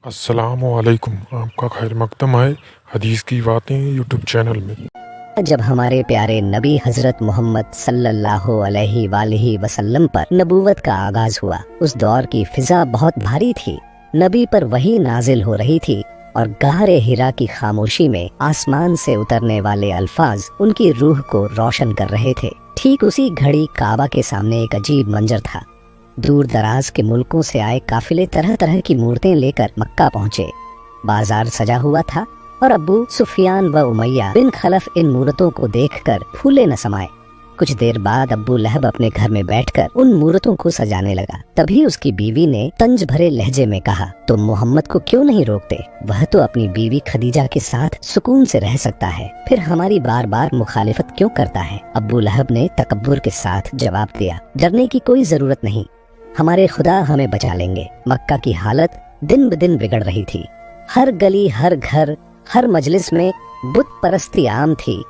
अस्सलाम वालेकुम। आपका खैर मकदम है हदीस की बातें यूट्यूब चैनल में। जब हमारे प्यारे नबी हजरत मोहम्मद सल्लल्लाहु अलैहि वसल्लम पर नबूवत का आगाज हुआ, उस दौर की फिजा बहुत भारी थी। नबी पर वही नाजिल हो रही थी और गारे हिरा की खामोशी में आसमान से उतरने वाले अल्फाज उनकी रूह को रोशन कर रहे थे। ठीक उसी घड़ी काबा के सामने एक अजीब मंजर था। दूर दराज के मुल्कों से आए काफिले तरह तरह की मूर्तें लेकर मक्का पहुँचे। बाजार सजा हुआ था और अब्बू सुफियान व उमैया बिन खलफ इन मूर्तों को देखकर फूले न समाये। कुछ देर बाद अब्बू लहब अपने घर में बैठकर उन मूर्तों को सजाने लगा। तभी उसकी बीवी ने तंज भरे लहजे में कहा, तुम मोहम्मद को क्यों नहीं रोकते? वह तो अपनी बीवी खदीजा के साथ सुकून से रह सकता है, फिर हमारी बार बार मुखालिफत क्यों करता है? अब्बू लहब ने तकब्बुर के साथ जवाब दिया, डरने की कोई जरूरत नहीं, हमारे खुदा हमें बचा लेंगे। मक्का की हालत दिन ब दिन बिगड़ रही थी। हर गली, हर घर, हर मजलिस में बुत परस्ती आम थी।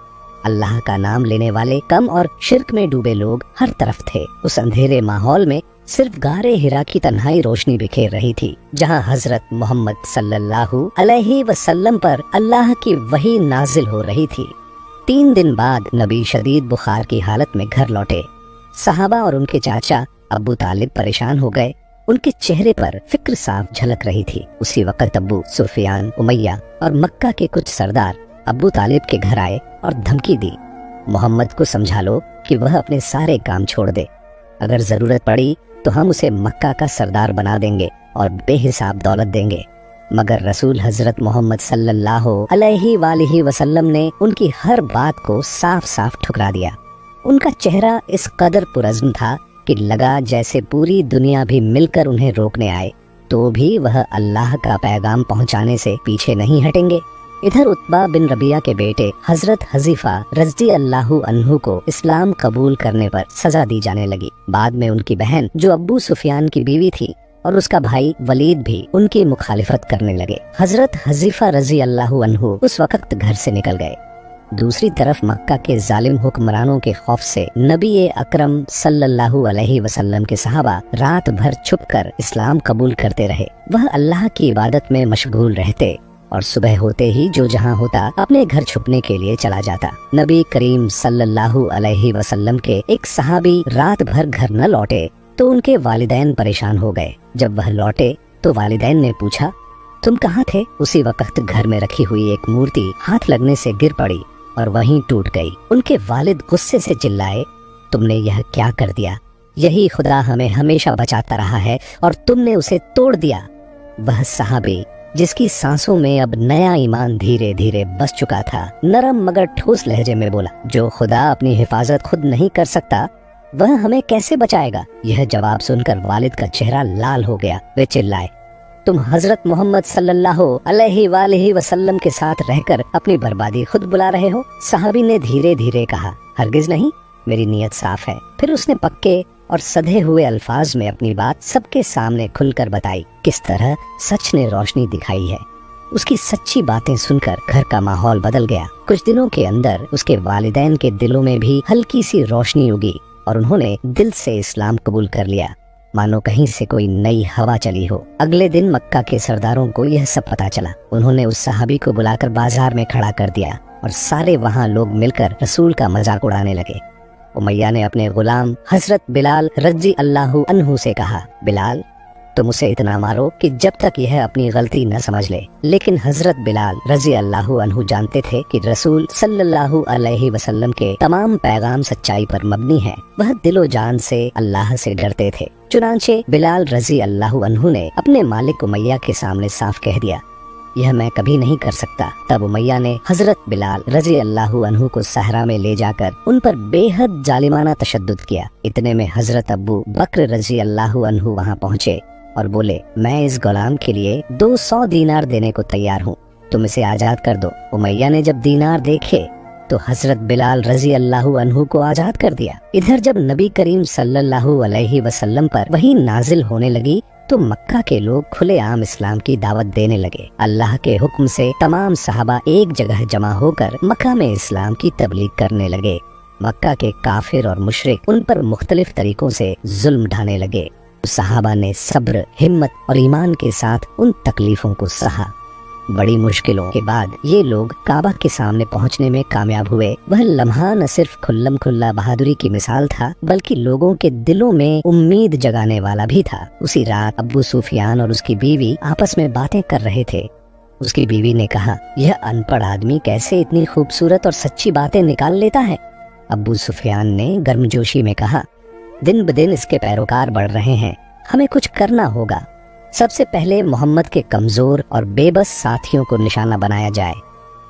अल्लाह का नाम लेने वाले कम और शिर्क में डूबे लोग हर तरफ थे। उस अंधेरे माहौल में सिर्फ गारे हिरा की तन्हाई रोशनी बिखेर रही थी, जहाँ हजरत मोहम्मद सल्लल्लाहु अलैहि वसल्लम पर अल्लाह की वही नाजिल हो रही थी। 3 दिन बाद नबी शदीद बुखार की हालत में घर लौटे। सहाबा और उनके चाचा अब्बू तालिब परेशान हो गए। उनके चेहरे पर फिक्र साफ झलक रही थी। उसी वक्त अब्बू सुफियान, उमैया और मक्का के कुछ सरदार अब्बू तालिब के घर आए और धमकी दी, मोहम्मद को समझा लो कि वह अपने सारे काम छोड़ दे। अगर जरूरत पड़ी तो हम उसे मक्का का सरदार बना देंगे और बेहिसाब दौलत देंगे। मगर रसूल हजरत मोहम्मद सल्लल्लाहु अलैहि वसल्लम ने उनकी हर बात को साफ साफ ठुकरा दिया। उनका चेहरा इस कदर पुरज़्म था कि लगा जैसे पूरी दुनिया भी मिलकर उन्हें रोकने आए तो भी वह अल्लाह का पैगाम पहुंचाने से पीछे नहीं हटेंगे। इधर उत्बा बिन रबिया के बेटे हजरत हजीफा रज़ी अल्लाहु अन्हु को इस्लाम कबूल करने पर सजा दी जाने लगी। बाद में उनकी बहन जो अब्बू सुफियान की बीवी थी और उसका भाई वलीद भी उनकी मुखालिफत करने लगे। हजरत हजीफा रज़ी अल्लाहु अन्हु उस वक्त घर से निकल गए। दूसरी तरफ मक्का के जालिम हुक्मरानों के खौफ से नबी अकरम सल्लल्लाहु अलैहि वसल्लम के सहाबा रात भर छुपकर इस्लाम कबूल करते रहे। वह अल्लाह की इबादत में मशगूल रहते और सुबह होते ही जो जहां होता अपने घर छुपने के लिए चला जाता। नबी करीम सल्लल्लाहु अलैहि वसल्लम के एक सहाबी रात भर घर न लौटे तो उनके वालिदैन परेशान हो गए। जब वह लौटे तो वालिदैन ने पूछा, तुम कहाँ थे? उसी वक्त घर में रखी हुई एक मूर्ति हाथ लगने से गिर पड़ी और वहीं टूट गई। उनके वालिद गुस्से से चिल्लाए, तुमने यह क्या कर दिया? यही खुदा हमें हमेशा बचाता रहा है और तुमने उसे तोड़ दिया। वह सहाबी जिसकी सांसों में अब नया ईमान धीरे धीरे बस चुका था, नरम मगर ठोस लहजे में बोला, जो खुदा अपनी हिफाजत खुद नहीं कर सकता वह हमें कैसे बचाएगा? यह जवाब सुनकर वालिद का चेहरा लाल हो गया। वे चिल्लाए, तुम हजरत मोहम्मद सल्लल्लाहु अलैहि वसल्लम के साथ रहकर अपनी बर्बादी खुद बुला रहे हो। सहाबी ने धीरे धीरे कहा, हरगिज नहीं, मेरी नीयत साफ है। फिर उसने पक्के और सधे हुए अल्फाज में अपनी बात सबके सामने खुलकर बताई। किस तरह सच ने रोशनी दिखाई है। उसकी सच्ची बातें सुनकर घर का माहौल बदल गया। कुछ दिनों के अंदर उसके वालिदैन के दिलों में भी हल्की सी रोशनी उगी और उन्होंने दिल से इस्लाम कबूल कर लिया, मानो कहीं से कोई नई हवा चली हो। अगले दिन मक्का के सरदारों को यह सब पता चला। उन्होंने उस सहाबी को बुलाकर बाजार में खड़ा कर दिया और सारे वहाँ लोग मिलकर रसूल का मजाक उड़ाने लगे। उमैया ने अपने गुलाम हजरत बिलाल रज़ी अल्लाहु अन्हु से कहा, बिलाल तुम उसे इतना मारो कि जब तक यह अपनी गलती न समझ ले। लेकिन हजरत बिलाल रज़ी अल्लाहु अन्हु जानते थे कि रसूल सल्लल्लाहु अलैहि वसल्लम के तमाम पैगाम सच्चाई पर मबनी है। वह दिलो जान से अल्लाह से डरते थे। चुनांचे बिलाल रज़ी अल्लाहु अन्हु ने अपने मालिक उमैया के सामने साफ कह दिया, यह मैं कभी नहीं कर सकता। तब उमैया ने हजरत बिलाल रज़ी अल्लाहु अन्हु को सहरा में ले जाकर उन पर बेहद जालिमाना तशद्दुद किया। इतने में हजरत अब्बू बकर रज़ी अल्लाहु अन्हु वहाँ पहुँचे और बोले, मैं इस गुलाम के लिए 200 दीनार देने को तैयार हूँ, तुम इसे आजाद कर दो। उमैया ने जब दीनार देखे तो हजरत बिलाल रज़ी अल्लाहु अन्हु को आजाद कर दिया। इधर जब नबी करीम सल्लल्लाहु अलैहि वसल्लम पर वही नाजिल होने लगी तो मक्का के लोग खुलेआम इस्लाम की दावत देने लगे। अल्लाह के हुक्म से तमाम सहाबा एक जगह जमा होकर मक्का में इस्लाम की तबलीग करने लगे। मक्का के काफिर और मुशरिक उन पर मुख्तलिफ तरीकों से जुल्म ढाने लगे। सहाबा ने सब्र, हिम्मत और ईमान के साथ उन तकलीफों को सहा। बड़ी मुश्किलों के बाद ये लोग काबा के सामने पहुंचने में कामयाब हुए। वह लम्हा न सिर्फ खुल्लम खुल्ला बहादुरी की मिसाल था, बल्कि लोगों के दिलों में उम्मीद जगाने वाला भी था। उसी रात अब्बू सुफियान और उसकी बीवी आपस में बातें कर रहे थे। उसकी बीवी ने कहा, यह अनपढ़ आदमी कैसे इतनी खूबसूरत और सच्ची बातें निकाल लेता है। अब्बू सुफियान ने गर्मजोशी में कहा, दिन ब दिन इसके पैरोकार बढ़ रहे हैं, हमें कुछ करना होगा। सबसे पहले मोहम्मद के कमजोर और बेबस साथियों को निशाना बनाया जाए।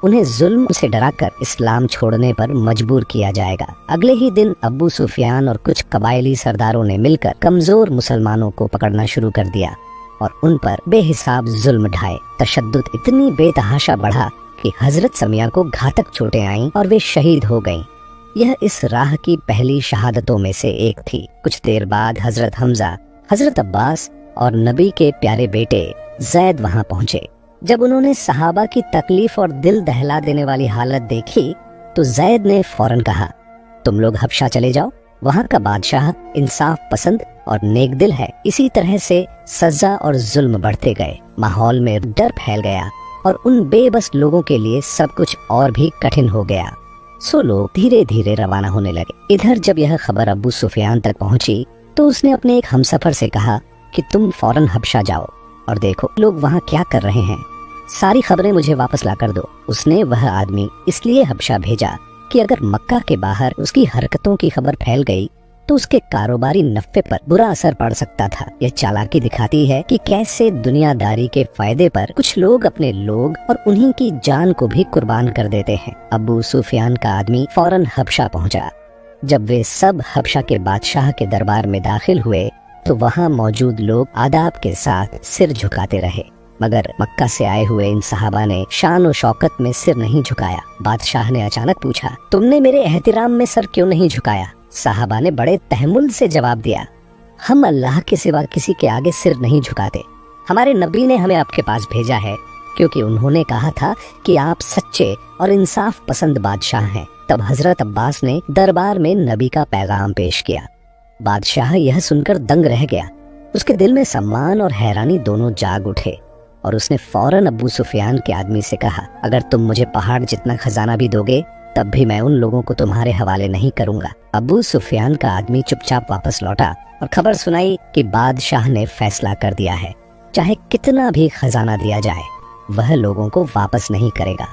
उन्हें जुल्म से डराकर इस्लाम छोड़ने पर मजबूर किया जाएगा। अगले ही दिन अब्बू सुफियान और कुछ कबायली सरदारों ने मिलकर कमजोर मुसलमानों को पकड़ना शुरू कर दिया और उन पर बेहिसाब जुल्म ढाए। तशद्दुद इतनी बेतहाशा बढ़ा कि हजरत समिया को घातक चोटें आईं और वे शहीद हो गईं। यह इस राह की पहली शहादतों में से एक थी। कुछ देर बाद हजरत हमजा, हजरत अब्बास और नबी के प्यारे बेटे जैद वहां पहुंचे। जब उन्होंने सहाबा की तकलीफ और दिल दहला देने वाली हालत देखी तो जैद ने फौरन कहा, तुम लोग हबशा चले जाओ, वहां का बादशाह इंसाफ पसंद और नेक दिल है। इसी तरह से सजा और जुल्म बढ़ते गए, माहौल में डर फैल गया और उन बेबस लोगों के लिए सब कुछ और भी कठिन हो गया। सो लोग धीरे धीरे रवाना होने लगे। इधर जब यह खबर अब्बू सुफियान तक पहुंची तो उसने अपने एक हमसफर से कहा कि तुम फौरन हबशा जाओ और देखो लोग वहाँ क्या कर रहे हैं, सारी खबरें मुझे वापस ला कर दो। उसने वह आदमी इसलिए हबशा भेजा कि अगर मक्का के बाहर उसकी हरकतों की खबर फैल गई तो उसके कारोबारी नफ़े पर बुरा असर पड़ सकता था। यह चालाकी दिखाती है कि कैसे दुनियादारी के फायदे पर कुछ लोग अपने लोग और उन्हीं की जान को भी कुर्बान कर देते हैं। अब्बू सुफियान का आदमी फौरन हबशा पहुंचा। जब वे सब हबशा के बादशाह के दरबार में दाखिल हुए तो वहाँ मौजूद लोग आदाब के साथ सिर झुकाते रहे, मगर मक्का से आए हुए इन सहाबा ने शान और शौकत में सिर नहीं झुकाया। बादशाह ने अचानक पूछा, तुमने मेरे एहतिराम में सर क्यों नहीं झुकाया? सहाबा ने बड़े तहम्मुल से जवाब दिया, हम अल्लाह के सिवा किसी के आगे सिर नहीं झुकाते। हमारे नबी ने हमें आपके पास भेजा है क्योंकि उन्होंने कहा था कि आप सच्चे और इंसाफ पसंद बादशाह हैं। तब हजरत अब्बास ने दरबार में नबी का पैगाम पेश किया। बादशाह यह सुनकर दंग रह गया। उसके दिल में सम्मान और हैरानी दोनों जाग उठे और उसने फौरन अब्बू सुफियान के आदमी से कहा, अगर तुम मुझे पहाड़ जितना खजाना भी दोगे तब भी मैं उन लोगों को तुम्हारे हवाले नहीं करूंगा। अब्बू सुफियान का आदमी चुपचाप वापस लौटा और खबर सुनाई कि बादशाह ने फैसला कर दिया है, चाहे कितना भी खजाना दिया जाए वह लोगों को वापस नहीं करेगा।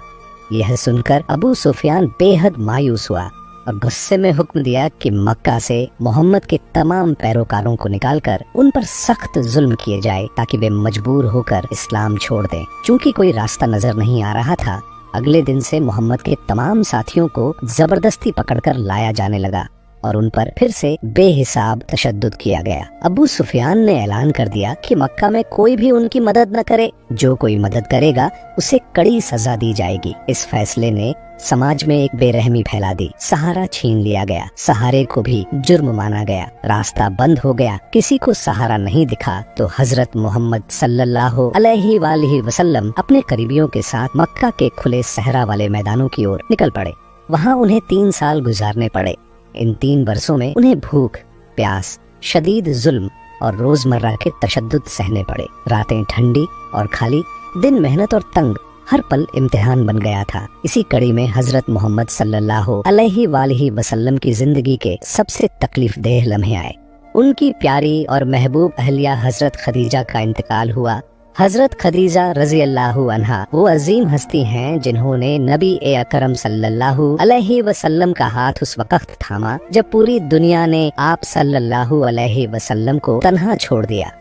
यह सुनकर अबू सुफियान बेहद मायूस हुआ और गुस्से में हुक्म दिया कि मक्का से मोहम्मद के तमाम पैरोकारों को निकालकर उन पर सख्त जुल्म किए जाए ताकि वे मजबूर होकर इस्लाम छोड़ दें। चूंकि कोई रास्ता नजर नहीं आ रहा था, अगले दिन से मोहम्मद के तमाम साथियों को जबरदस्ती पकड़कर लाया जाने लगा और उन पर फिर से बेहिसाब तशद्दुद किया गया। अबू सुफियान ने ऐलान कर दिया कि मक्का में कोई भी उनकी मदद न करे, जो कोई मदद करेगा उसे कड़ी सजा दी जाएगी। इस फैसले ने समाज में एक बेरहमी फैला दी। सहारा छीन लिया गया, सहारे को भी जुर्म माना गया, रास्ता बंद हो गया। किसी को सहारा नहीं दिखा तो हजरत मोहम्मद सल्लल्लाहु अलैहि वसल्लम अपने करीबियों के साथ मक्का के खुले सहरा वाले मैदानों की ओर निकल पड़े। वहाँ उन्हें 3 साल गुजारने पड़े। इन 3 वर्षों में उन्हें भूख, प्यास, शदीद जुल्म और रोजमर्रा के तशद्दुद सहने पड़े। रातें ठंडी और खाली, दिन मेहनत और तंग, हर पल इम्तिहान बन गया था। इसी कड़ी में हजरत मोहम्मद सल्लल्लाहु अलैहि वसल्लम की जिंदगी के सबसे तकलीफ देह लम्हे आए। उनकी प्यारी और महबूब अहलिया हजरत खदीजा का इंतकाल हुआ। हजरत खदीजा रजी अल्लाहु अन्हा वो अजीम हस्ती हैं जिन्होंने नबी ए अकरम सल्लल्लाहु अलैहि वसल्लम का हाथ उस वक्त थामा जब पूरी दुनिया ने आप सल्लल्लाहु अलैहि वसल्लम को तन्हा छोड़ दिया।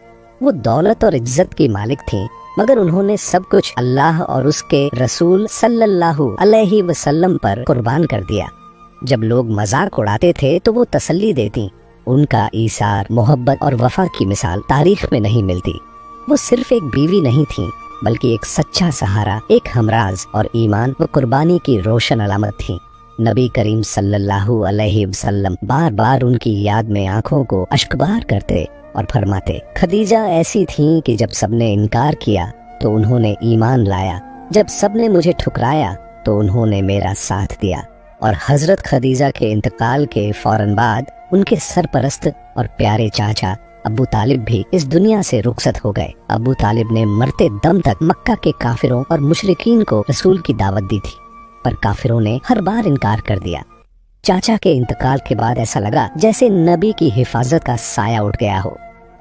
वो दौलत और इज्जत की मालिक थीं, मगर उन्होंने सब कुछ अल्लाह और उसके रसूल सल्लल्लाहु अलैहि वसल्लम पर कुर्बान कर दिया। जब लोग मजाक उड़ाते थे तो वो तसल्ली देती। उनका ईसार, मोहब्बत और वफा की मिसाल तारीख में नहीं मिलती। वो सिर्फ एक बीवी नहीं थी, बल्कि एक सच्चा सहारा, एक हमराज और ईमान व कुर्बानी की रोशन अलामत थी। नबी करीम सल्लल्लाहु अलैहि वसल्लम बार बार उनकी याद में आंखों को अश्कबार करते और फरमाते, खदीजा ऐसी थीं कि जब सबने इनकार किया तो उन्होंने ईमान लाया, जब सबने मुझे ठुकराया तो उन्होंने मेरा साथ दिया। और हजरत खदीजा के इंतकाल के फौरन बाद उनके सरपरस्त और प्यारे चाचा अबू तालिब भी इस दुनिया से रुखसत हो गए। अबू तालिब ने मरते दम तक मक्का के काफिरों और मुशरिकीन को रसूल की दावत दी थी, पर काफिरों ने हर बार इनकार कर दिया। चाचा के इंतकाल के बाद ऐसा लगा जैसे नबी की हिफाजत का साया उठ गया हो,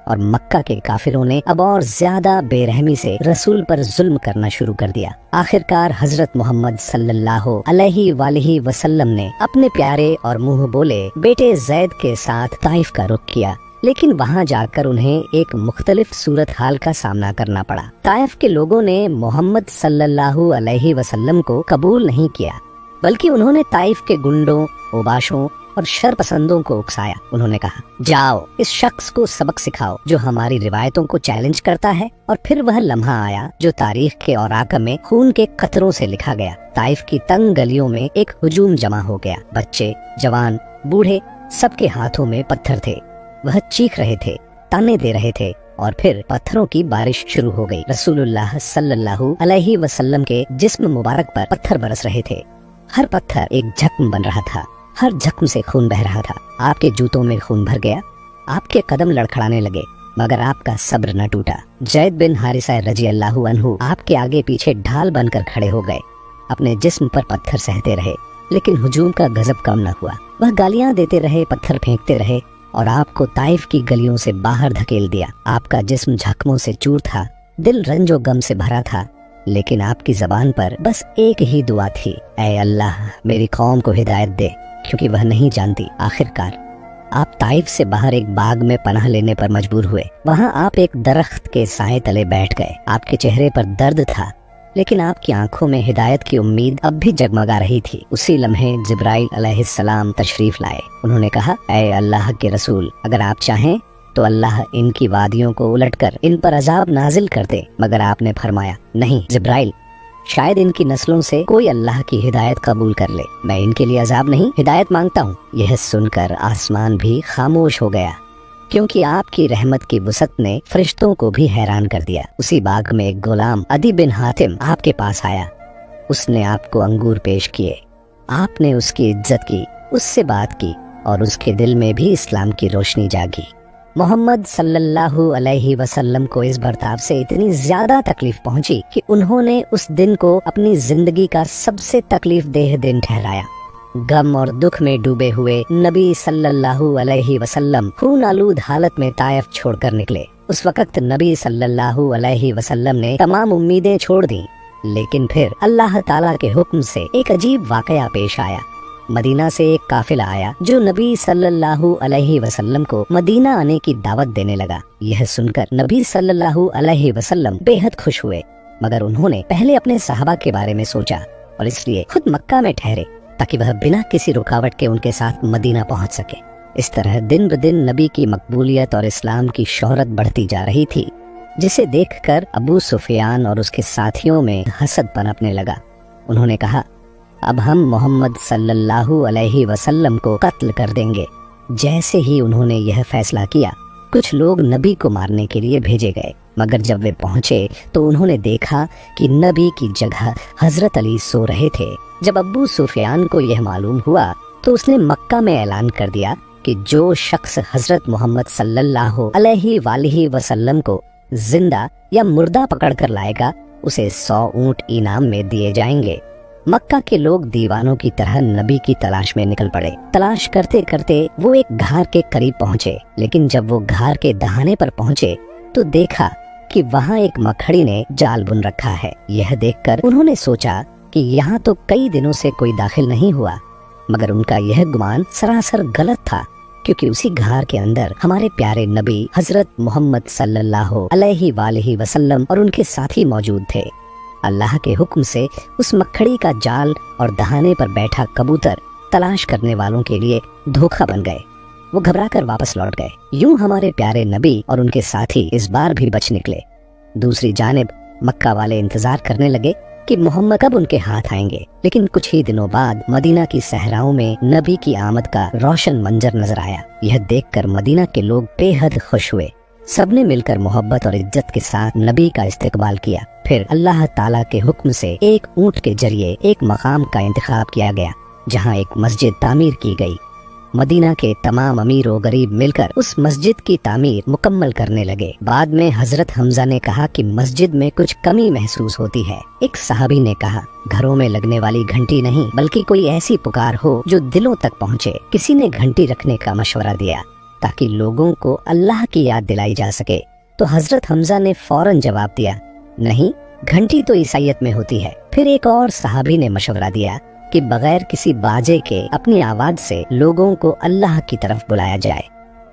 और मक्का के काफिरों ने अब और ज्यादा बेरहमी से रसूल पर जुल्म करना शुरू कर दिया। आखिरकार हजरत मोहम्मद सल्लल्लाहु अलैहि वसल्लम ने अपने प्यारे और मुंह बोले बेटे जैद के साथ ताइफ का रुख किया, लेकिन वहां जाकर उन्हें एक मुख्तलिफ सूरत हाल का सामना करना पड़ा। ताइफ के लोगों ने मोहम्मद सल्लल्लाहु अलैहि वसल्लम को कबूल नहीं किया, बल्कि उन्होंने ताइफ के गुंडों, ओबाशों और शर पसंदों को उकसाया। उन्होंने कहा, जाओ इस शख्स को सबक सिखाओ जो हमारी रिवायतों को चैलेंज करता है। और फिर वह लम्हा आया जो तारीख के औराक में खून के कतरों से लिखा गया। ताइफ की तंग गलियों में एक हुजूम जमा हो गया। बच्चे, जवान, बूढ़े, सबके हाथों में पत्थर थे। वह चीख रहे थे, ताने दे रहे थे, और फिर पत्थरों की बारिश शुरू हो गई। रसूलुल्लाह सल्लल्लाहु अलैहि वसल्लम के जिस्म मुबारक पर पत्थर बरस रहे थे। हर पत्थर एक जख्म बन रहा था, हर जख्म से खून बह रहा था। आपके जूतों में खून भर गया, आपके कदम लड़खड़ाने लगे, मगर आपका सब्र न टूटा। जैद बिन हारिसा रजी अल्लाहु अन्हु आपके आगे पीछे ढाल बनकर खड़े हो गए। अपने जिस्म पर पत्थर सहते रहे, लेकिन हुजूम का गजब कम न हुआ। वह गालियां देते रहे, पत्थर फेंकते रहे, और आपको ताइफ की गलियों से बाहर धकेल दिया। आपका जिस्म जख्मों से चूर था, दिल रंजो गम से भरा था, लेकिन आपकी जबान पर बस एक ही दुआ थी, ऐ अल्लाह मेरी कौम को हिदायत दे, क्योंकि वह नहीं जानती। आखिरकार आप ताइफ से बाहर एक बाग में पनाह लेने पर मजबूर हुए। वहाँ आप एक दरख्त के साए तले बैठ गए। आपके चेहरे पर दर्द था, लेकिन आपकी आंखों में हिदायत की उम्मीद अब भी जगमगा रही थी। उसी लम्हे जिब्राइल अलैहिस्सलाम तशरीफ लाए। उन्होंने कहा, ऐ अल्लाह के रसूल, अगर आप चाहें तो अल्लाह इनकी वादियों को उलटकर इन पर अजाब नाजिल कर दे। मगर आपने फरमाया, नहीं जिब्राइल, शायद इनकी नस्लों से कोई अल्लाह की हिदायत कबूल कर ले। मैं इनके लिए अजाब नहीं, हिदायत मांगता हूँ। यह सुनकर आसमान भी खामोश हो गया, क्योंकि आपकी रहमत की वसअत ने फरिश्तों को भी हैरान कर दिया। उसी बाग में एक गुलाम अदी बिन हातिम आपके पास आया। उसने आपको अंगूर पेश किए। आपने उसकी इज्जत की, उससे बात की, और उसके दिल में भी इस्लाम की रोशनी जागी। मोहम्मद सल्लल्लाहु अलैहि वसल्लम को इस बर्ताव से इतनी ज्यादा तकलीफ पहुंची कि उन्होंने उस दिन को अपनी जिंदगी का सबसे तकलीफ देह दिन ठहराया। गम और दुख में डूबे हुए नबी सल्लल्लाहु अलैहि वसल्लम खून आलूद हालत में ताइफ छोड़कर निकले। उस वक्त नबी सल्लल्लाहु अलैहि वसल्लम ने तमाम उम्मीदें छोड़ दी, लेकिन फिर अल्लाह ताला के हुक्म से एक अजीब वाकया पेश आया। मदीना से एक काफिला आया जो नबी सल्लल्लाहु अलैहि वसल्लम को मदीना आने की दावत देने लगा। यह सुनकर नबी सल्लल्लाहु अलैहि वसल्लम बेहद खुश हुए, मगर उन्होंने पहले अपने सहाबा के बारे में सोचा और इसलिए खुद मक्का में ठहरे ताकि वह बिना किसी रुकावट के उनके साथ मदीना पहुंच सके। इस तरह दिन ब दिन नबी की मकबूलियत और इस्लाम की शोहरत बढ़ती जा रही थी, जिसे देखकर अबू सुफियान और उसके साथियों में हसद पनपने लगा। उन्होंने कहा, अब हम मोहम्मद सल्लल्लाहु अलैहि वसल्लम को कत्ल कर देंगे। जैसे ही उन्होंने यह फैसला किया, कुछ लोग नबी को मारने के लिए भेजे गए, मगर जब वे पहुंचे तो उन्होंने देखा कि नबी की जगह हजरत अली सो रहे थे। जब अबू सुफियान को यह मालूम हुआ तो उसने मक्का में ऐलान कर दिया कि जो शख्स हजरत मोहम्मद सल्लल्लाहु अलैहि वसल्लम को जिंदा या मुर्दा पकड़ कर लाएगा, उसे 100 ऊंट इनाम में दिए जाएंगे। मक्का के लोग दीवानों की तरह नबी की तलाश में निकल पड़े। तलाश करते करते वो एक घार के करीब पहुँचे, लेकिन जब वो घार के दहाने पर पहुँचे तो देखा कि वहाँ एक मकड़ी ने जाल बुन रखा है। यह देखकर उन्होंने सोचा कि यहाँ तो कई दिनों से कोई दाखिल नहीं हुआ, मगर उनका यह गुमान सरासर गलत था, क्योंकि उसी घार के अंदर हमारे प्यारे नबी हजरत मोहम्मद सल्लल्लाहु अलैहि वसल्लम और उनके साथी मौजूद थे। अल्लाह के हुक्म से उस मक्खड़ी का जाल और दहाने पर बैठा कबूतर तलाश करने वालों के लिए धोखा बन गए। वो घबराकर वापस लौट गए। यूं हमारे प्यारे नबी और उनके साथी इस बार भी बच निकले। दूसरी जानिब मक्का वाले इंतजार करने लगे कि मोहम्मद कब उनके हाथ आएंगे, लेकिन कुछ ही दिनों बाद मदीना की सहराओं में नबी की आमद का रोशन मंजर नजर आया। यह देखकर मदीना के लोग बेहद खुश हुए। सबने मिलकर मोहब्बत और इज्जत के साथ नबी का इस्तेकबाल किया। फिर अल्लाह ताला के हुक्म से एक ऊंट के जरिए एक मकाम का इंतखाब किया गया, जहाँ एक मस्जिद तामीर की गई। मदीना के तमाम अमीर और गरीब मिलकर उस मस्जिद की तामीर मुकम्मल करने लगे। बाद में हजरत हमजा ने कहा कि मस्जिद में कुछ कमी महसूस होती है। एक सहाबी ने कहा, घरों में लगने वाली घंटी नहीं बल्कि कोई ऐसी पुकार हो जो दिलों तक पहुँचे। किसी ने घंटी रखने का मशवरा दिया ताकि लोगों को अल्लाह की याद दिलाई जा सके, तो हजरत हमजा ने फौरन जवाब दिया, नहीं, घंटी तो ईसाईयत में होती है। फिर एक और सहाबी ने मशवरा दिया कि बगैर किसी बाजे के अपनी आवाज से लोगों को अल्लाह की तरफ बुलाया जाए।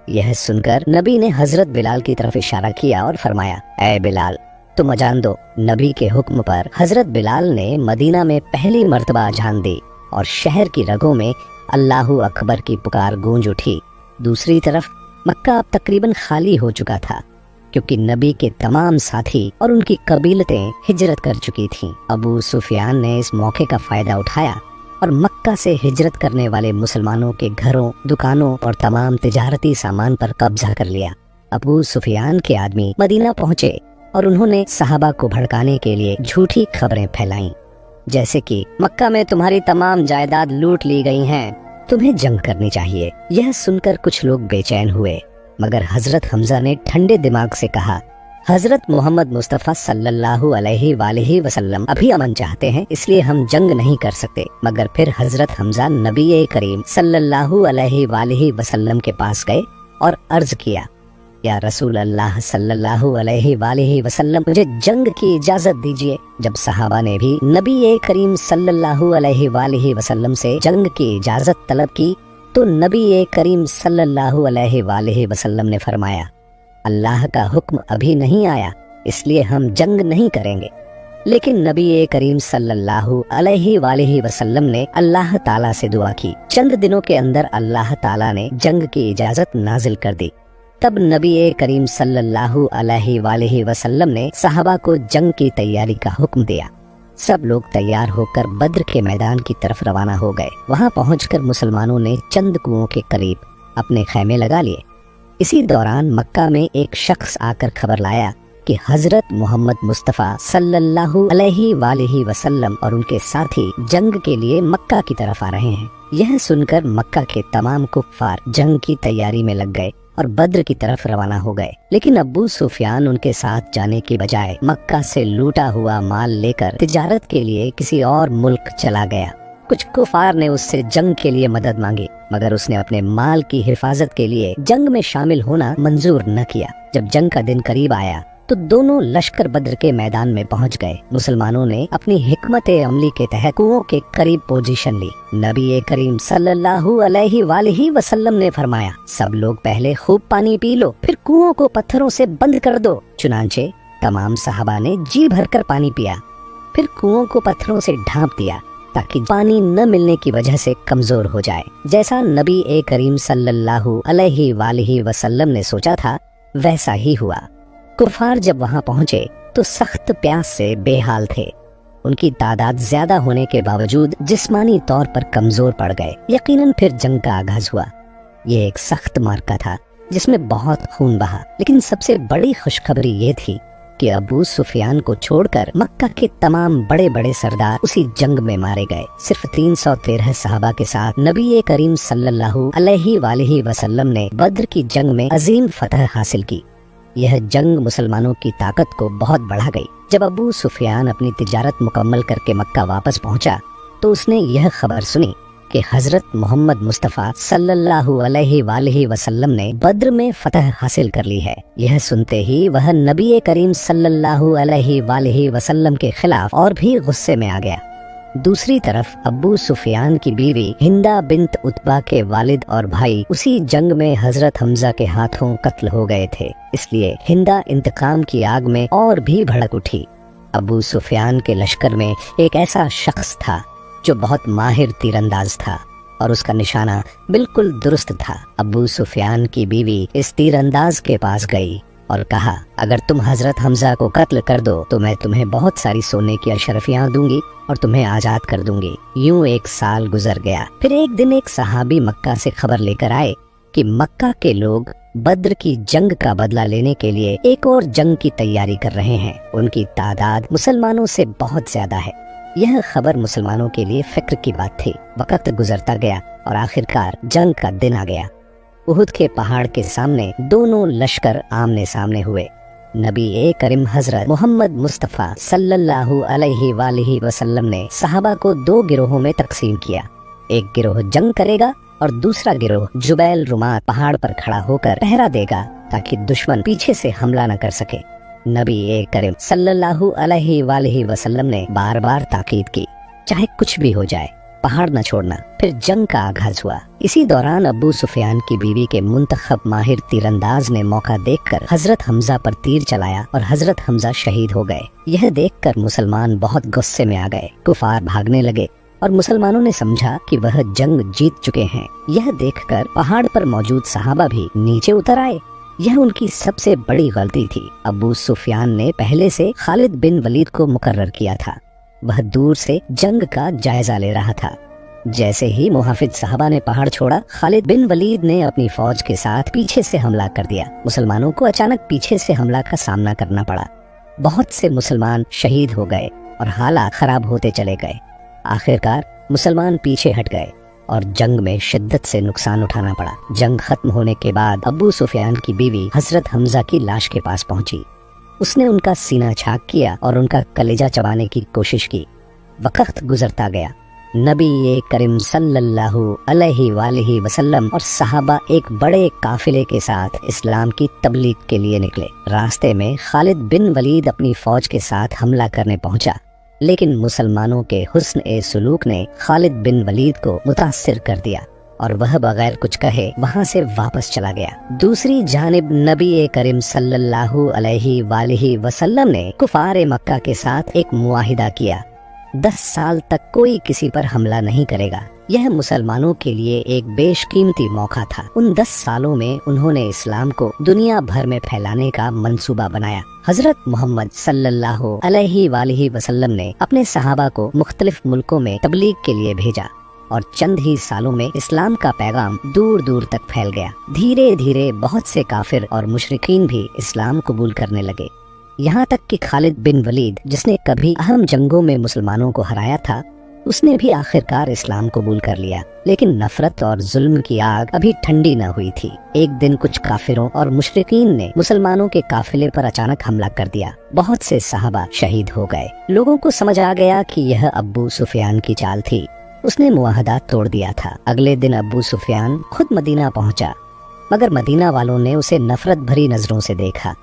यह सुनकर नबी ने हजरत बिलाल की तरफ इशारा किया और फरमाया, ऐ बिलाल, तुम अजान दो। नबी के हुक्म पर हजरत बिलाल ने मदीना में पहली मर्तबा अजान दी और शहर की रगों में अल्लाहु अकबर की पुकार गूंज उठी। दूसरी तरफ मक्का अब तकरीबन खाली हो चुका था, क्योंकि नबी के तमाम साथी और उनकी कबीलतें हिजरत कर चुकी थीं। अबू सुफियान ने इस मौके का फायदा उठाया और मक्का से हिजरत करने वाले मुसलमानों के घरों, दुकानों और तमाम तिजारती सामान पर कब्जा कर लिया। अबू सुफियान के आदमी मदीना पहुंचे और उन्होंने सहाबा को भड़काने के लिए झूठी खबरें फैलाईं, जैसे कि मक्का में तुम्हारी तमाम जायदाद लूट ली गई हैं, तुम्हें जंग करनी चाहिए। यह सुनकर कुछ लोग बेचैन हुए, मगर हजरत हमजा ने ठंडे दिमाग से कहा, हजरत मोहम्मद मुस्तफ़ा सल्लल्लाहु अलैहि वसल्लम अभी अमन चाहते हैं, इसलिए हम जंग नहीं कर सकते। मगर फिर हजरत हमजा नबी करीम सल्लल्लाहु अलैहि वसल्लम के पास गए और अर्ज किया, या रसूल अल्लाह सल्लल्लाहु अलैहि वसल्लम, मुझे जंग की इजाजत दीजिए। जब सहाबा ने भी नबी करीम सल्लल्लाहु अलैहि वसल्लम से जंग की इजाजत तलब की, तो नबी करीम सल्लल्लाहु अलैहि वसल्लम ने फरमाया, अल्लाह का हुक्म अभी नहीं आया, इसलिए हम जंग नहीं करेंगे। लेकिन नबी करीम सल्लल्लाहु अलैहि वसल्लम ने अल्लाह ताला से दुआ की। चंद दिनों के अंदर अल्लाह ताला ने जंग की इजाजत नाजिल कर दी। तब नबी करीम सल्लल्लाहु अलैहि वसल्लम ने सहाबा को जंग की तैयारी का हुक्म दिया। सब लोग तैयार होकर बद्र के मैदान की तरफ रवाना हो गए। वहां पहुंचकर मुसलमानों ने चंद कुओं के करीब अपने खैमे लगा लिए। इसी दौरान मक्का में एक शख्स आकर खबर लाया कि हजरत मोहम्मद मुस्तफ़ा सल्लल्लाहु अलैहि वसल्लम और उनके साथी जंग के लिए मक्का की तरफ आ रहे हैं। यह सुनकर मक्का के तमाम कुफ्फार जंग की तैयारी में लग गए और बद्र की तरफ रवाना हो गए। लेकिन अबू सुफियान उनके साथ जाने की बजाय मक्का से लूटा हुआ माल लेकर तिजारत के लिए किसी और मुल्क चला गया। कुछ कुफार ने उससे जंग के लिए मदद मांगी, मगर उसने अपने माल की हिफाजत के लिए जंग में शामिल होना मंजूर न किया। जब जंग का दिन करीब आया तो दोनों लश्कर बद्र के मैदान में पहुंच गए। मुसलमानों ने अपनी हिकमत अमली के तहत कुओं के करीब पोजीशन ली। नबी करीम सल्लल्लाहु अलैहि वसल्लम ने फरमाया, सब लोग पहले खूब पानी पी लो, फिर कुओं को पत्थरों से बंद कर दो। चुनांचे तमाम सहाबा ने जी भरकर पानी पिया, फिर कुओं को पत्थरों से ढांप दिया ताकि पानी न मिलने की वजह से कमजोर हो जाए। जैसा नबी करीम सल्लल्लाहु अलैहि वसल्लम ने सोचा था, वैसा ही हुआ। कुफार जब वहां पहुंचे तो सख्त प्यास से बेहाल थे। उनकी तादाद ज्यादा होने के बावजूद जिस्मानी तौर पर कमजोर पड़ गए। यकीनन फिर जंग का आगाज हुआ। ये एक सख्त मार्का था जिसमें बहुत खून बहा। लेकिन सबसे बड़ी खुशखबरी ये थी कि अबू सुफियान को छोड़कर मक्का के तमाम बड़े बड़े सरदार उसी जंग में मारे गए। सिर्फ 313 सहाबा के साथ नबी करीम सल्लल्लाहु अलैहि वसल्लम ने बद्र की जंग में अजीम फतह हासिल की। यह जंग मुसलमानों की ताकत को बहुत बढ़ा गई। जब अबू सुफियान अपनी तिजारत मुकम्मल करके मक्का वापस पहुंचा तो उसने यह खबर सुनी कि हजरत मोहम्मद मुस्तफ़ा सल्लल्लाहु अलैहि वसल्लम ने बद्र में फतह हासिल कर ली है। यह सुनते ही वह नबी करीम सल्लल्लाहु अलैहि वसल्लम के खिलाफ और भी गुस्से में आ गया। दूसरी तरफ अबू सुफियान की बीवी हिंदा बिन्त उतबा के वालिद और भाई उसी जंग में हजरत हमजा के हाथों कत्ल हो गए थे। इसलिए हिंदा इंतकाम की आग में और भी भड़क उठी। अबू सुफियान के लश्कर में एक ऐसा शख्स था जो बहुत माहिर तीरंदाज था और उसका निशाना बिल्कुल दुरुस्त था। अबू सुफियान की बीवी इस तीरंदाज के पास गई और कहा, अगर तुम हजरत हमजा को कत्ल कर दो तो मैं तुम्हें बहुत सारी सोने की अशरफियां दूंगी और तुम्हें आजाद कर दूंगी। यूं 1 साल गुजर गया। फिर एक दिन एक सहाबी मक्का से खबर लेकर आए कि मक्का के लोग बद्र की जंग का बदला लेने के लिए एक और जंग की तैयारी कर रहे हैं। उनकी तादाद मुसलमानों से बहुत ज्यादा है। यह खबर मुसलमानों के लिए फिक्र की बात थी। वक्त गुजरता गया और आखिरकार जंग का दिन आ गया। उहुद के पहाड़ के सामने दोनों लश्कर आमने सामने हुए। नबी करीम हजरत मोहम्मद मुस्तफ़ा सल्लल्लाहु अलैहि वसल्लम ने सहाबा को दो गिरोहों में तकसीम किया। एक गिरोह जंग करेगा और दूसरा गिरोह जुबैल रुमात पहाड़ पर खड़ा होकर पहरा देगा ताकि दुश्मन पीछे से हमला न कर सके। नबी करीम सल्लल्लाहु अलैहि वसल्लम ने बार बार ताकीद की, चाहे कुछ भी हो जाए पहाड़ न छोड़ना। फिर जंग का आगाज हुआ। इसी दौरान अबू सुफियान की बीवी के मुंतखब माहिर तीरंदाज ने मौका देखकर हजरत हमजा पर तीर चलाया और हजरत हमजा शहीद हो गए। यह देखकर मुसलमान बहुत गुस्से में आ गए। कुफार भागने लगे और मुसलमानों ने समझा कि वह जंग जीत चुके हैं। यह देखकर पहाड़ पर मौजूद सहाबा भी नीचे उतर आए। यह उनकी सबसे बड़ी गलती थी। अबू सुफियान ने पहले से खालिद बिन वलीद को मुकर्रर किया था। वह दूर से जंग का जायजा ले रहा था। जैसे ही मुहाफिज साहबा ने पहाड़ छोड़ा, खालिद बिन वलीद ने अपनी फौज के साथ पीछे से हमला कर दिया। मुसलमानों को अचानक पीछे से हमला का सामना करना पड़ा। बहुत से मुसलमान शहीद हो गए और हालात खराब होते चले गए। आखिरकार मुसलमान पीछे हट गए और जंग में शिद्दत से नुकसान उठाना पड़ा। जंग खत्म होने के बाद अबू सुफियान की बीवी हजरत हमजा की लाश के पास पहुंची। उसने उनका सीना छाक किया और उनका कलेजा चबाने की कोशिश की। वक्त गुजरता गया। नबी करीम सल्लल्लाहु अलैहि वसल्लम और सहाबा एक बड़े काफिले के साथ इस्लाम की तबलीग के लिए निकले। रास्ते में खालिद बिन वलीद अपनी फौज के साथ हमला करने पहुंचा, लेकिन मुसलमानों के हुस्न ए सुलूक ने खालिद बिन वलीद को मुतासिर कर दिया और वह बगैर कुछ कहे वहां से वापस चला गया। दूसरी जानिब नबी करीम सल्लल्लाहु अलैहि वसल्लम ने कुफार मक्का के साथ एक मुआहिदा किया, 10 साल तक कोई किसी पर हमला नहीं करेगा। यह मुसलमानों के लिए एक बेशकीमती मौका था। उन 10 सालों में उन्होंने इस्लाम को दुनिया भर में फैलाने का मंसूबा बनाया। हजरत मोहम्मद सल्लल्लाहु अलैहि वसल्लम ने अपने सहाबा को मुख्तलिफ मुल्कों में तबलीग के लिए भेजा और चंद ही सालों में इस्लाम का पैगाम दूर दूर तक फैल गया। धीरे धीरे बहुत से काफिर और मुशरिकीन भी इस्लाम कबूल करने लगे। यहाँ तक कि खालिद बिन वलीद, जिसने कभी अहम जंगों में मुसलमानों को हराया था, उसने भी आखिरकार इस्लाम कबूल कर लिया। लेकिन नफरत और जुल्म की आग अभी ठंडी न हुई थी। एक दिन कुछ काफिरों और मुशरिकीन ने मुसलमानों के काफिले पर अचानक हमला कर दिया। बहुत से सहाबा शहीद हो गए। लोगों को समझ आ गया कि यह अबू सुफियान की चाल थी। उसने मुआहदा तोड़ दिया था। अगले दिन अबू सुफियान खुद मदीना पहुंचा, मगर मदीना वालों ने उसे नफरत भरी नजरों से देखा,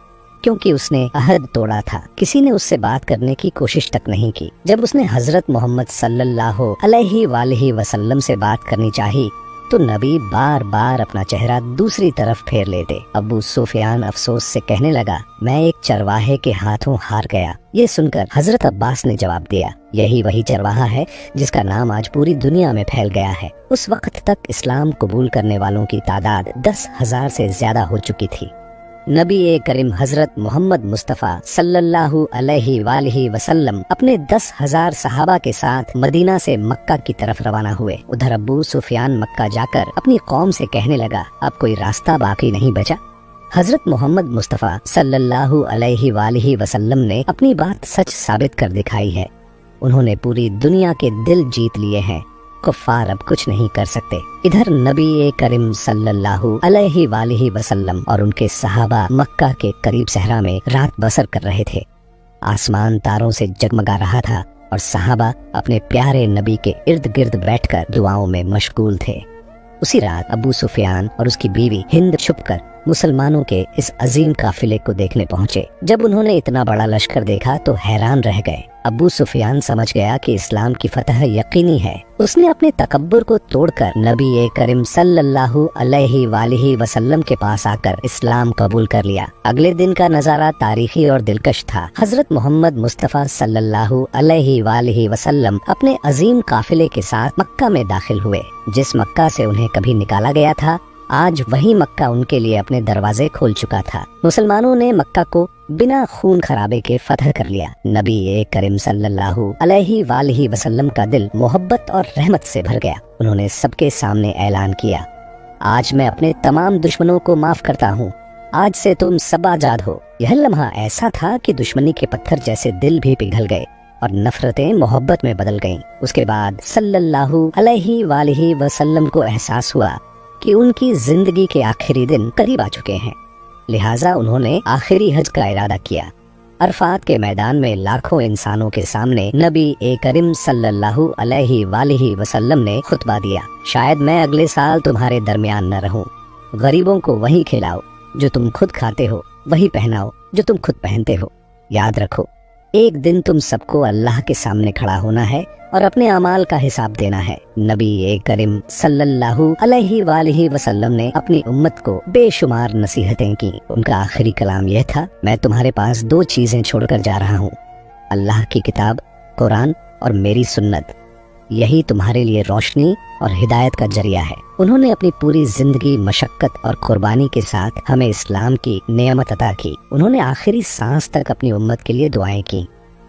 क्योंकि उसने अहद तोड़ा था। किसी ने उससे बात करने की कोशिश तक नहीं की। जब उसने हजरत मोहम्मद सल्लल्लाहु अलैहि वसल्लम से बात करनी चाही, तो नबी बार बार अपना चेहरा दूसरी तरफ फेर लेते। अबू सुफियान अफसोस से कहने लगा, मैं एक चरवाहे के हाथों हार गया। ये सुनकर हजरत अब्बास ने जवाब दिया, यही वही चरवाहा है जिसका नाम आज पूरी दुनिया में फैल गया है। उस वक्त तक इस्लाम कबूल करने वालों की तादाद 10,000 से ज्यादा हो चुकी थी। नबी करीम हजरत मोहम्मद मुस्तफ़ा सल्लल्लाहु अलैहि वसल्लम अपने 10,000 सहाबा के साथ मदीना से मक्का की तरफ रवाना हुए। उधर अबू सुफियान मक्का जाकर अपनी कौम से कहने लगा, अब कोई रास्ता बाकी नहीं बचा। हजरत मोहम्मद मुस्तफ़ा सल्लल्लाहु अलैहि वसल्लम ने अपनी बात सच साबित कर दिखाई है। उन्होंने पूरी दुनिया के दिल जीत लिए हैं। कुफ्फार अब कुछ नहीं कर सकते। इधर नबी करीम सल्लल्लाहु अलैहि वसल्लम और उनके सहाबा मक्का के करीब सहरा में रात बसर कर रहे थे। आसमान तारों से जगमगा रहा था और सहाबा अपने प्यारे नबी के इर्द गिर्द बैठकर दुआओं में मशगूल थे। उसी रात अबू सुफियान और उसकी बीवी हिंद छुपकर मुसलमानों के इस अजीम काफिले को देखने पहुंचे। जब उन्होंने इतना बड़ा लश्कर देखा तो हैरान रह गए। अबू सुफियान समझ गया कि इस्लाम की फतह यकीनी है। उसने अपने तकब्बुर को तोड़कर नबी करीम सल्लल्लाहु अलैहि वसल्लम के पास आकर इस्लाम कबूल कर लिया। अगले दिन का नजारा तारीखी और दिलकश था। हजरत मोहम्मद मुस्तफ़ा सल्लल्लाहु अलैहि वसल्लम अपने अजीम काफिले के साथ मक्का में दाखिल हुए। जिस मक्का से उन्हें कभी निकाला गया था, आज वही मक्का उनके लिए अपने दरवाजे खोल चुका था। मुसलमानों ने मक्का को बिना खून खराबे के फतह कर लिया। नबी करीम सल्लल्लाहु अलैहि वसल्लम का दिल मोहब्बत और रहमत से भर गया। उन्होंने सबके सामने ऐलान किया, आज मैं अपने तमाम दुश्मनों को माफ करता हूँ। आज से तुम सब आजाद हो। यह लम्हा ऐसा था कि दुश्मनी के पत्थर जैसे दिल भी पिघल गए और नफरतें मोहब्बत में बदल गईं। उसके बाद सल्लल्लाहु अलैहि वालैहि वसल्लम को एहसास हुआ कि उनकी जिंदगी के आखिरी दिन करीब आ चुके हैं। लिहाजा उन्होंने आखिरी हज का इरादा किया। अरफात के मैदान में लाखों इंसानों के सामने नबी करीम सल्लल्लाहु अलैहि वालैहि वसल्लम ने खुतबा दिया, शायद मैं अगले साल तुम्हारे दरमियान न रहूं। गरीबों को वही खिलाओ जो तुम खुद खाते हो, वही पहनाओ जो तुम खुद पहनते हो। याद रखो, एक दिन तुम सबको अल्लाह के सामने खड़ा होना है और अपने अमाल का हिसाब देना है। नबी करीम सल्लल्लाहु अलैहि वालैहि वसल्लम ने अपनी उम्मत को बेशुमार नसीहतें की। उनका आखिरी कलाम यह था, मैं तुम्हारे पास 2 चीजें छोड़कर जा रहा हूँ, अल्लाह की किताब कुरान और मेरी सुन्नत। यही तुम्हारे लिए रोशनी और हिदायत का जरिया है। उन्होंने अपनी पूरी जिंदगी मशक्कत और कुर्बानी के साथ हमें इस्लाम की नेमत अता की। उन्होंने आखिरी सांस तक अपनी उम्मत के लिए दुआएं की।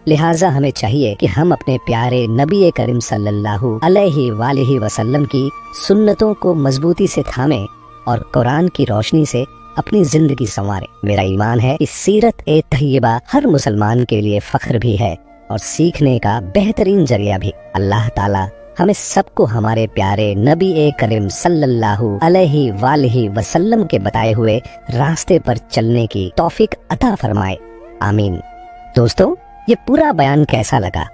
लिहाजा हमें चाहिए कि हम अपने प्यारे नबी करीम सल्लल्लाहु अलैहि वालैहि वसल्लम की सुन्नतों को मजबूती से थामें और कुरान की रोशनी से अपनी जिंदगी संवारें। मेरा ईमान है कि सीरत तय्यबा हर मुसलमान के लिए फख्र भी है और सीखने का बेहतरीन जरिया भी। अल्लाह ताला हमें सबको हमारे प्यारे नबी करीम सल्लल्लाहु अलैहि वालैहि वसल्लम के बताए हुए रास्ते पर चलने की तौफीक अता फरमाए, आमीन। दोस्तों, ये पूरा बयान कैसा लगा?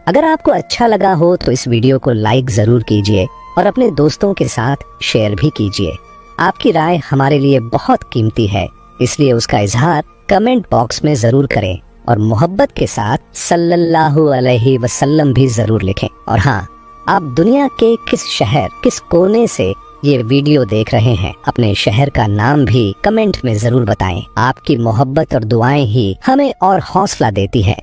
अगर आपको अच्छा लगा हो तो इस वीडियो को लाइक जरूर कीजिए और अपने दोस्तों के साथ शेयर भी कीजिए। आपकी राय हमारे लिए बहुत कीमती है, इसलिए उसका इजहार कमेंट बॉक्स में जरूर करें और मोहब्बत के साथ सल्लल्लाहु अलैहि वसल्लम भी जरूर लिखें। और हाँ, आप दुनिया के किस शहर, किस कोने से ये वीडियो देख रहे हैं, अपने शहर का नाम भी कमेंट में जरूर बताएं। आपकी मोहब्बत और दुआएं ही हमें और हौसला देती है।